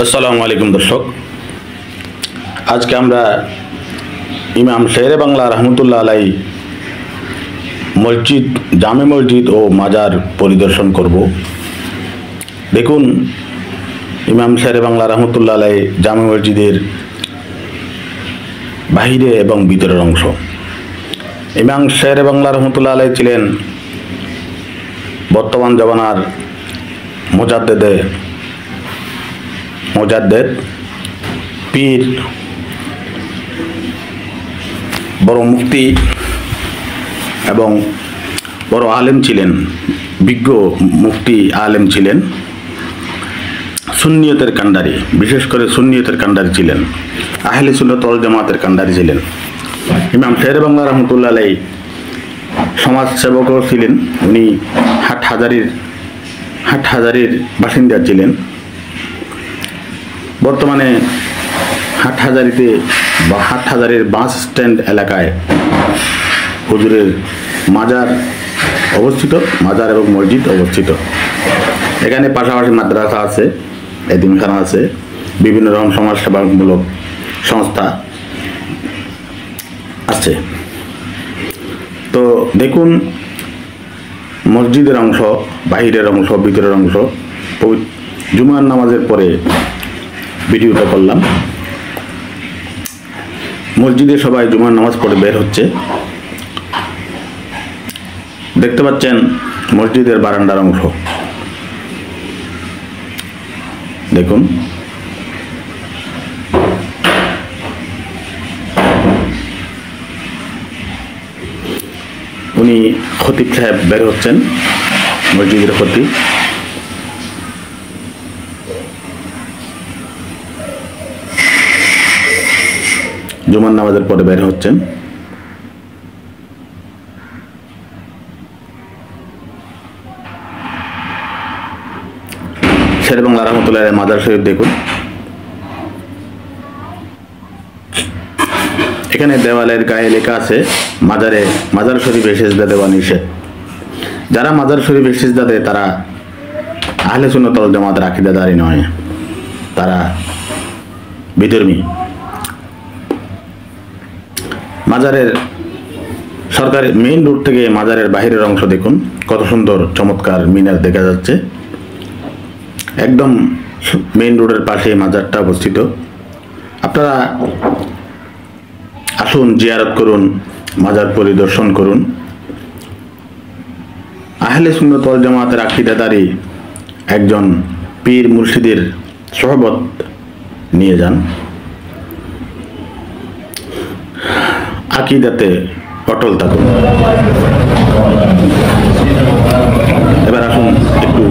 আসসালামু আলাইকুম দর্শক, আজকে আমরা ইমাম শেরে বাংলা রহমতুল্লাহ আলাই মসজিদ, জামে মসজিদ ও মাজার পরিদর্শন করব। দেখুন, ইমাম শেরে বাংলা রহমতুল্লাহ আলাই জামে মসজিদের বাহিরে এবং ভিতরের অংশ। ইমাম শেরে বাংলা রহমতুল্লাহ আলাই ছিলেন বর্তমান জমানার মুজাদ্দেদ, পীর, বড় মুফতি এবং বড় আলেম ছিলেন, বিজ্ঞ মুফতি আলেম ছিলেন, সুন্নিয়তের কান্ডারি, বিশেষ করে সুন্নিয়তের কান্ডারি ছিলেন, আহলে সুন্নাত ওয়াল জামাতের কান্ডারি ছিলেন। ইমাম শেরে বাংলা রহমতুল্লাহ আলাই সমাজ সেবকও ছিলেন। উনি হাটহাজারির বাসিন্দা ছিলেন। বর্তমানে হাটহাজারির বাস স্ট্যান্ড এলাকায় হুজুরের মাজার অবস্থিত, মাজার এবং মসজিদ অবস্থিত। এখানে পাশাপাশি মাদ্রাসা আছে, এতিমখানা আছে, বিভিন্ন রকম সমাজসেবামূলক সংস্থা আছে। তো দেখুন, মসজিদের অংশ, বাহিরের অংশ, ভিতরের অংশ। জুমার নামাজের পরে ভিডিওটা করলাম। মসজিদে সবাই জুমার নামাজ পড়ে বের হচ্ছে। দেখতে পাচ্ছেন মসজিদের বারান্দার অংশ। দেখুন, উনি খতিব সাহেব বের হচ্ছেন, মসজিদের খতিব। জুমার নামাজের পরে বের হচ্ছেন। শেরে বাংলা রহমতুল্লাহ মাজার শরীফ দেখুন। এখানে দেওয়ালের গায়ে লেখা আছে, মাজার শরীফে সিজদা দেওয়া নিষেধ। যারা মাজার শরীফে সিজদা দেয় তারা আহলে সুন্নাত ওয়াল জামাতের আকীদাদারী নয়, তারা বিধর্মী। মাজারের সরকারি মেইন রোড থেকে মাজারের বাহিরের অংশ দেখুন, কত সুন্দর চমৎকার মিনার দেখা যাচ্ছে। একদম মেইন রোডের পাশে মাজারটা অবস্থিত। আপনারা আসুন, জিয়ারত করুন, মাজার পরিদর্শন করুন। আহলে সুন্নাত ওয়াল জামাতের আকীদাদারী একজন পীর মুর্শিদের সোহবত নিয়ে যান, আকীদাতে অটল থাকুন। এবার আসুন একটু